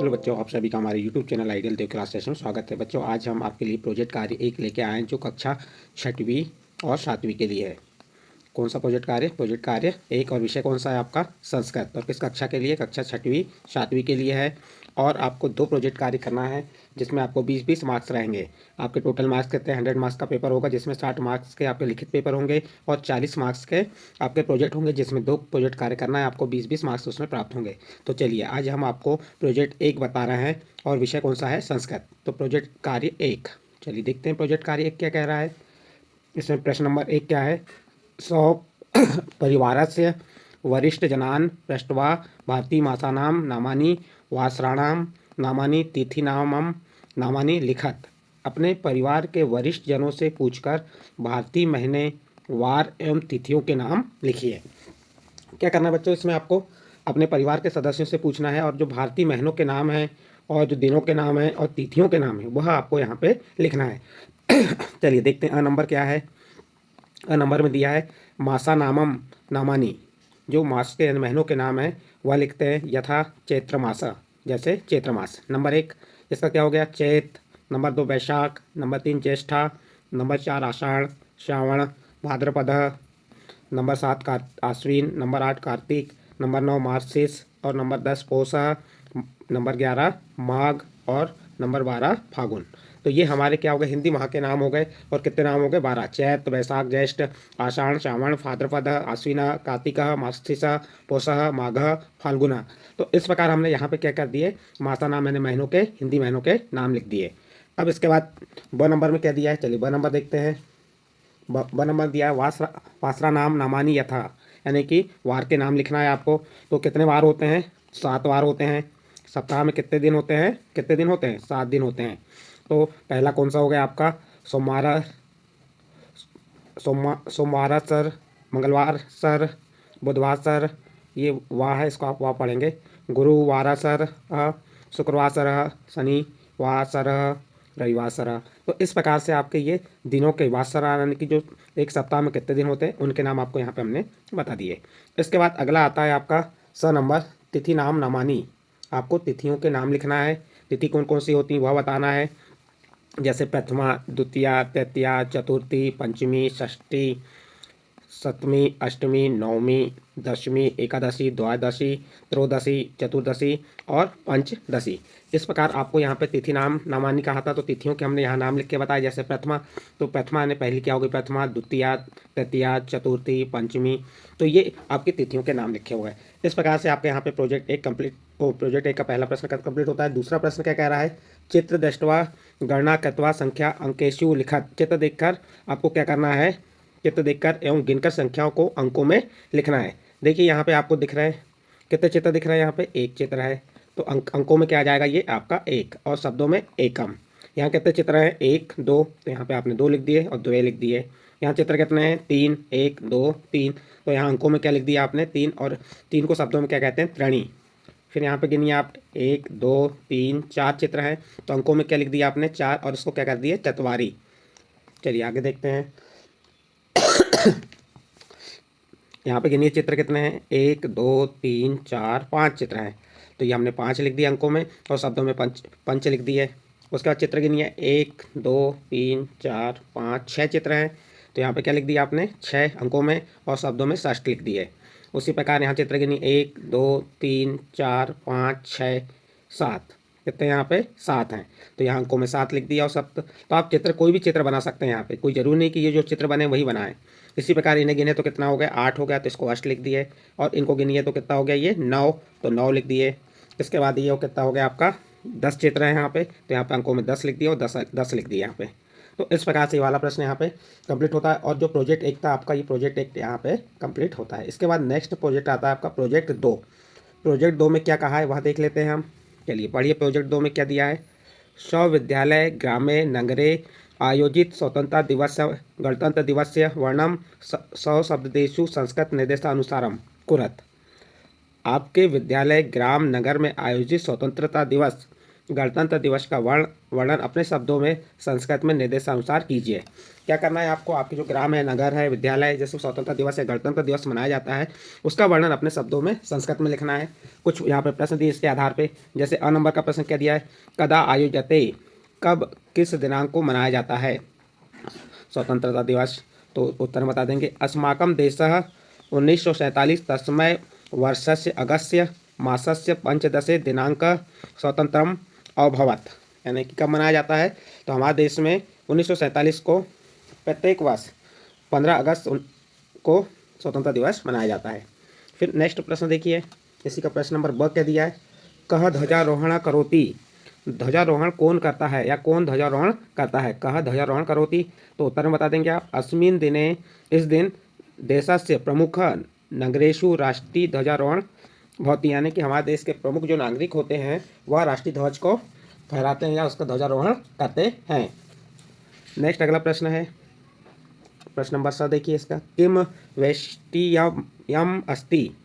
Hello बच्चों, आप सभी का हमारे यूट्यूब चैनल आइडियल देव क्लास सेशन में स्वागत है। बच्चों, आज हम आपके लिए प्रोजेक्ट कार्य 1 लेके आए हैं जो कक्षा 6वीं और 7वीं के लिए है। कौन सा प्रोजेक्ट कार्य? प्रोजेक्ट कार्य 1 और विषय कौन सा है आपका? संस्कृत। और किस कक्षा के लिए? कक्षा 6वीं 7वीं के लिए है। और आपको 2 प्रोजेक्ट कार्य करना है जिसमें आपको 20-20 मार्क्स रहेंगे। आपके टोटल मार्क्स कितने? 100 मार्क्स का पेपर होगा जिसमें 60 मार्क्स के आपके लिखित पेपर होंगे और 40 मार्क्स के आपके प्रोजेक्ट होंगे जिसमें 2 प्रोजेक्ट कार्य करना है। आपको 20-20 मार्क्स उसमें प्राप्त होंगे। तो चलिए, आज हम आपको प्रोजेक्ट 1 बता रहे हैं और विषय कौन सा है? संस्कृत। तो प्रोजेक्ट कार्य 1, चलिए देखते हैं प्रोजेक्ट कार्य 1 क्या कह रहा है। इसमें प्रश्न नंबर 1 क्या है? सौ परिवारस्य वरिष्ठजनान् पृष्ट्वा भारतीमासानां नामानि वासराणां नामानि तिथीनामं नामानि लिखत। अपने परिवार के वरिष्ठ जनों से पूछकर भारतीय महीने, वार एवं तिथियों के नाम लिखिए। क्या करना है बच्चों? इसमें आपको अपने परिवार के सदस्यों से पूछना है और जो भारतीय महीनों के नाम हैं और जो दिनों के नाम हैं और तिथियों के नाम हैं वह आपको यहाँ पे लिखना है। चलिए देखते हैं अ नंबर क्या है। अ नंबर में दिया है मासा नामम नामानी। जो मास के महीनों के नाम हैं वह लिखते हैं यथा चैत्र मासा, जैसे चैत्र मास। नंबर 1 इसका क्या हो गया? चैत। नंबर 2 वैशाख। नंबर 3 ज्येष्ठा। नंबर 4 आषाढ़, श्रावण, भाद्रपद। नंबर 7 आश्विन। नंबर 8 कार्तिक। नंबर 9 मार्गशीर्ष और नंबर 10 पौष। नंबर 11 माघ और नंबर 12 फागुन। तो ये हमारे क्या हो गए? हिंदी माह के नाम हो गए। और कितने नाम हो गए? 12। चैत, वैशाख, ज्येष्ठ, आषाढ़, श्रावण, भाद्रपद, आश्विन, कार्तिक, मार्गशीर्ष, पौष, माघ, फाल्गुन। तो इस प्रकार हमने यहाँ पे क्या कर दिए? मासा नाम मैंने महीनों के, हिंदी महीनों के नाम लिख दिए। अब इसके बाद ब नंबर में क्या दिया है? चलिए ब नंबर देखते हैं। ब नंबर दिया है वासरा नाम नामानी यथा, यानी कि वार के नाम लिखना है आपको। तो कितने वार होते हैं? 7 वार होते हैं। सप्ताह में कितने दिन होते हैं? 7 दिन होते हैं। तो पहला कौन सा हो गया आपका? सोमवार, सोमवार सर, मंगलवार सर, बुधवार सर, ये वाह है, इसको आप वाह पढ़ेंगे। गुरुवार सर, शुक्रवार सर, शनिवार सर, रविवार सर। तो इस प्रकार से आपके ये दिनों के वासर यानी कि जो एक सप्ताह में कितने दिन होते हैं उनके नाम आपको यहाँ पे हमने बता दिए। इसके बाद अगला आता है आपका स नंबर, तिथि नाम नामानी। आपको तिथियों के नाम लिखना है। तिथि कौन कौन सी होती हैं वह बताना है। जैसे प्रथमा, द्वितीया, तृतीया, चतुर्थी, पंचमी, षष्ठी, सप्तमी, अष्टमी, नवमी, दशमी, एकादशी, द्वादशी, त्रयोदशी, चतुर्दशी और पंचदशी। इस प्रकार आपको यहाँ पे तिथि नाम नामानी कहा था, तो तिथियों के हमने यहाँ नाम लिख के बताया। जैसे प्रथमा, तो प्रथमा ने पहली क्या होगी? प्रथमा, द्वितीया, तृतीया, चतुर्थी, पंचमी। तो ये आपकी तिथियों के नाम लिखे हुए हैं। इस प्रकार से आपके यहाँ पे प्रोजेक्ट 1 कंप्लीट प्रोजेक्ट 1 का पहला प्रश्न कंप्लीट होता है। दूसरा प्रश्न क्या कह रहा है? चित्र दृष्ट्वा गणना कृत्वा संख्या अंकेषु लिखत। चित्र देखकर आपको क्या करना है? चित्र देखकर एवं गिनकर संख्याओं को अंकों में लिखना है। देखिए यहाँ पे आपको दिख रहे हैं कितने चित्र दिख रहे हैं? यहाँ पे 1 चित्र है। तो अंकों में क्या आ जाएगा? ये आपका 1 और शब्दों में एकम। यहाँ कितने चित्र हैं? 1 2, तो यहाँ पे आपने 2 लिख दिए और 2 लिख दिए। यहाँ चित्र कितने हैं? 3 1 2 3, तो यहाँ अंकों में क्या लिख दिया आपने? 3, और 3 को शब्दों में क्या कहते हैं? त्रणी। फिर यहाँ पे गिनिए आप 1 2 3 4 चित्र हैं, तो अंकों में क्या लिख दिया आपने? 4, और इसको क्या कर दिए? चतवारी। चलिए आगे देखते हैं। यहाँ पे गिनिए चित्र कितने हैं? 1 2 3 4 5 चित्र हैं, तो ये हमने 5 लिख दिए अंकों में और शब्दों में पंच पंच लिख दिए। उसके बाद चित्र गिनिए 1 2 3 4 5 6 चित्र हैं, तो यहाँ पे क्या लिख दिया आपने? 6 अंकों में और शब्दों में षष्ठ लिख दिए। उसी प्रकार यहाँ चित्र गिनिए 1 2 3 4 5 6 7, कितने यहाँ पे? 7 हैं, तो यहाँ अंकों में 7 लिख दिया और शब्द। तो आप चित्र कोई भी चित्र बना सकते हैं यहाँ पे, कोई जरूरी नहीं कि ये जो चित्र बने वही बनाएं। इसी प्रकार इन्हें गिने तो कितना हो गया? 8 हो गया, तो इसको अष्ट लिख दिए। और इनको गिनिए तो कितना हो गया? ये 9, तो 9 लिख दिए। इसके बाद ये कितना हो गया आपका? 10 चित्र है यहाँ पे, तो यहाँ पे अंकों में 10 लिख दिए और 10 लिख दिए यहाँ पे। तो इस प्रकार से ये वाला प्रश्न यहाँ पे कंप्लीट होता है। और जो प्रोजेक्ट 1 था आपका, ये प्रोजेक्ट 1 यहाँ पे कंप्लीट होता है। इसके बाद नेक्स्ट प्रोजेक्ट आता है आपका प्रोजेक्ट 2। प्रोजेक्ट 2 में क्या कहा है वह देख लेते हैं हम। चलिए पढ़िए प्रोजेक्ट 2 में क्या दिया है? स्वविद्यालय ग्रामे नगरे आयोजित स्वतंत्रता दिवस गणतंत्र दिवस वर्णम सशब्देषु संस्कृत निर्देशानुसारम कुरत। आपके विद्यालय ग्राम नगर में आयोजित स्वतंत्रता दिवस गणतंत्र दिवस का वर्णन अपने शब्दों में संस्कृत में निर्देशानुसार कीजिए। क्या करना है आपको, आपके जो ग्राम है, नगर है, विद्यालय है, जैसे स्वतंत्रता दिवस या गणतंत्र दिवस मनाया जाता है, उसका वर्णन अपने शब्दों में संस्कृत में लिखना है। कुछ यहाँ पे प्रश्न दिए इसके आधार पे, जैसे अ नंबर का प्रश्न क्या दिया है, कदा आयोजते, कब किस दिनांक को मनाया जाता है स्वतंत्रता दिवस। तो उत्तर बता देंगे, अस्माकं देशः 1947 तस्मै वर्षस्य अगस्य मासस्य पंचदशे दिनांकः स्वतंत्रम अभवत्, यानी कि कब मनाया जाता है, तो हमारे देश में 1947 को प्रत्येक वर्ष 15 अगस्त को स्वतंत्रता दिवस मनाया जाता है। फिर नेक्स्ट प्रश्न देखिए, इसी का प्रश्न नंबर ब क्या दिया है, कह ध्वजारोहण करोति, ध्वजारोहण कौन करता है या कौन ध्वजारोहण करता है, कह ध्वजारोहण करोति। तो उत्तर में बता देंगे आप, अस्मिन् दिने, इस दिन देशस्य प्रमुख नगरेषु राष्ट्रीय ध्वजारोहण भवति, यानी कि हमारे देश के प्रमुख जो नागरिक होते हैं वह राष्ट्रीय ध्वज को फहराते हैं या उसका ध्वजारोहण करते हैं। नेक्स्ट अगला प्रश्न है, प्रश्न नंबर 7 देखिए इसका, किम वैशिष्ट्यम अस्ति,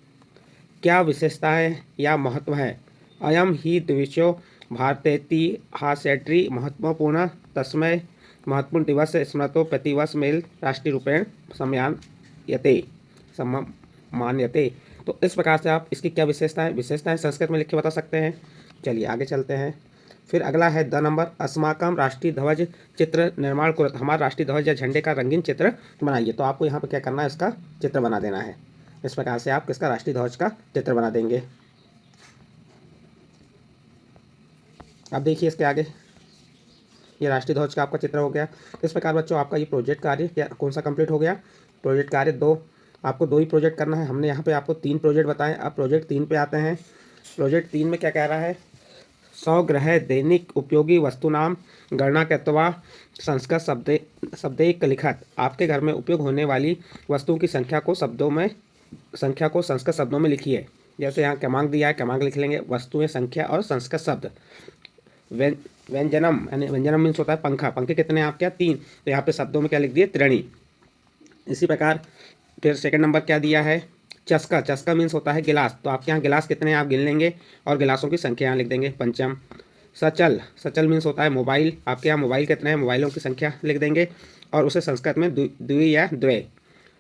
क्या विशेषता है या महत्व है, अयम ही द्विशो भारतेतिहासेट्री महत्वपूर्ण तस्मै महत्वपूर्ण दिवस स्मृतो प्रतिवर्ष मेल राष्ट्रीय रूपेण सम्मान्यते। तो इस प्रकार से आप इसकी क्या विशेषताएं संस्कृत में लिख के बता सकते हैं। चलिए आगे चलते हैं। फिर अगला है द नंबर, अस्माकं राष्ट्रीय ध्वज चित्र निर्माण कुरत, हमारा राष्ट्रीय ध्वज या झंडे का रंगीन चित्र बनाइए। तो आपको यहाँ पर क्या करना है, इसका चित्र बना देना है। इस प्रकार से आप किसका, राष्ट्रीय ध्वज का चित्र बना देंगे। अब देखिए इसके आगे, ये राष्ट्रीय ध्वज का आपका चित्र हो गया। इस प्रकार बच्चों आपका ये प्रोजेक्ट कार्य क्या कौन सा कंप्लीट हो गया, प्रोजेक्ट कार्य 2। आपको 2 ही प्रोजेक्ट करना है, हमने यहाँ पे आपको 3 प्रोजेक्ट बताए। अब प्रोजेक्ट 3 पे आते हैं। प्रोजेक्ट 3 में क्या कह रहा है, 100 गृह दैनिक उपयोगी वस्तुनाम गणना कृत्वा संस्कृत शब्दैक लिखत, आपके घर में उपयोग होने वाली वस्तुओं की संख्या को संस्कृत शब्दों में लिखिए। जैसे यहाँ क्रमांक दिया है, क्रमांक लिख लेंगे, वस्तुएं, संख्या और संस्कृत शब्द। व्यंजनम, यानी व्यंजनम मीन्स होता है पंखा, पंखे कितने हैं आपके यहाँ, 3, तो यहाँ पे शब्दों में क्या लिख दिए, त्रीणी। इसी प्रकार फिर सेकंड नंबर क्या दिया है, चस्का, चस्का मीन्स होता है गिलास, तो आपके यहाँ गिलास कितने हैं आप गिन लेंगे और गिलासों की संख्या यहाँ लिख देंगे, पंचम। सचल, सचल मीन्स होता है मोबाइल, आपके यहाँ मोबाइल कितने हैं, मोबाइलों की संख्या लिख देंगे और उसे संस्कृत में द्वि या द्वे।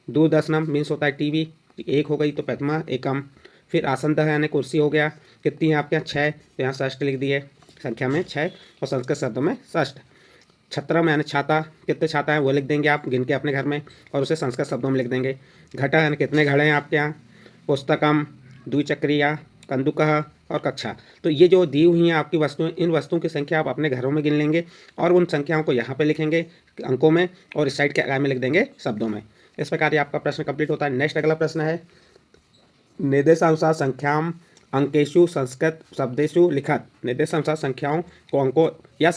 दूरदर्शनम मीन्स होता है टीवी, 1 हो गई तो प्रथमा एकम। फिर आसनदः यानी कुर्सी हो गया, कितनी है आपके यहाँ, 6, तो यहाँ षष्ठ लिख दिए, संख्या में 6 और संस्कृत शब्दों में षष्ठ। छत्रम यानी छाता, कितने छाता है वो लिख देंगे आप गिन के अपने घर में और उसे संस्कृत शब्दों में लिख देंगे। घटा यानी कितने घड़े हैं आपके यहाँ। पुस्तकम, द्विचक्रिया, कंदुकः और कक्षा। तो ये जो दी हुई हैं आपकी वस्तुएं, इन वस्तुओं की संख्या आप अपने घरों में गिन लेंगे और उन संख्याओं को यहाँ पे लिखेंगे अंकों में और इस साइड के आगे में लिख देंगे शब्दों में। इस प्रकार ये आपका प्रश्न कंप्लीट होता है। नेक्स्ट अगला प्रश्न है, निर्देशानुसार संख्याम अंकेशु संस्कृत शब्देशु लिखत, निर्देशानुसार संख्याओं को अंकों या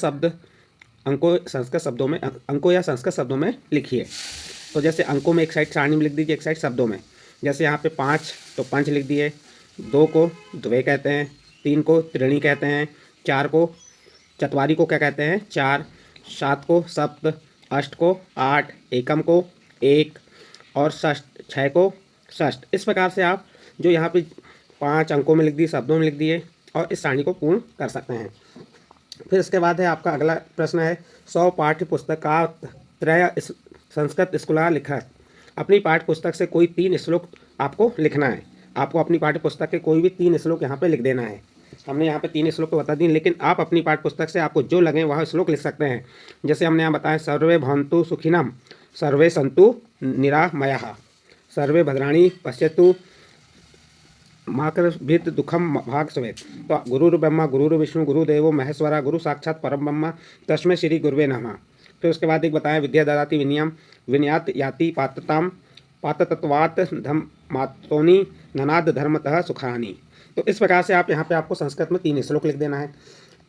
संस्कृत शब्दों में लिखिए। तो जैसे अंकों में एक साइड सारणी में लिख दीजिए, एक साइड शब्दों में। जैसे यहाँ पे 5 तो पंच लिख दिए, 2 को द्वे कहते हैं, 3 को त्रीणी कहते हैं, 4 को चतवारी को क्या कहते हैं, 4, 7 को सप्त, 8 को 8, एकम को 1 और षष्ठ 6 को षष्ठ। इस प्रकार से आप जो यहाँ पे 5 अंकों में लिख दिए, शब्दों में लिख दिए और इस सारणी को पूर्ण कर सकते हैं। फिर इसके बाद है आपका अगला प्रश्न है, 100 पाठ्य पुस्तका त्रय संस्कृत स्कूला लिखा। अपनी पाठ्य पुस्तक से कोई 3 श्लोक आपको लिखना है। आपको अपनी पाठ्य पुस्तक के कोई भी 3 श्लोक यहाँ पे लिख देना है। हमने यहाँ पे 3 श्लोक तो बता दिए, लेकिन आप अपनी पाठ्य पुस्तक से आपको जो लगे वह श्लोक लिख सकते हैं। जैसे हमने यहाँ बताया, सर्वे भवन्तु सुखिनम, सर्वे सन्तु निरामयाः, सर्वे भद्राणि पश्यन्तु माकरभित दुखम भाग सवेत। तो गुरुर् ब्रह्मा गुरुर् विष्णु गुरुदेवो महेश्वरा गुरु साक्षात परम ब्रह्म तस्मै श्री गुरुवे नमः। फिर उसके बाद एक बताया, विद्या ददाति विनयम विनयात याति पात्रताम पात्रतत्वात् धम्मातोनि ननाद धर्मतः सुखानि। तो इस प्रकार से आप यहाँ पे आपको संस्कृत में 3 श्लोक लिख देना है।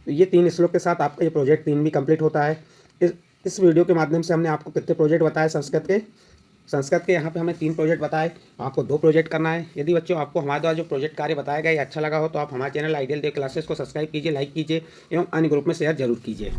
ये 3 श्लोक के साथ आपका ये प्रोजेक्ट 3 भी कंप्लीट होता है। इस वीडियो के माध्यम से हमने आपको कितने प्रोजेक्ट बताए संस्कृत के यहाँ पे हमें 3 प्रोजेक्ट बताए, आपको 2 प्रोजेक्ट करना है। यदि बच्चों आपको हमारे द्वारा जो प्रोजेक्ट कार्य बताया गया अच्छा लगा हो तो आप हमारे चैनल आइडियल डे क्लासेस को सब्सक्राइब कीजिए, लाइक कीजिए एवं अन्य ग्रुप में शेयर जरूर कीजिए।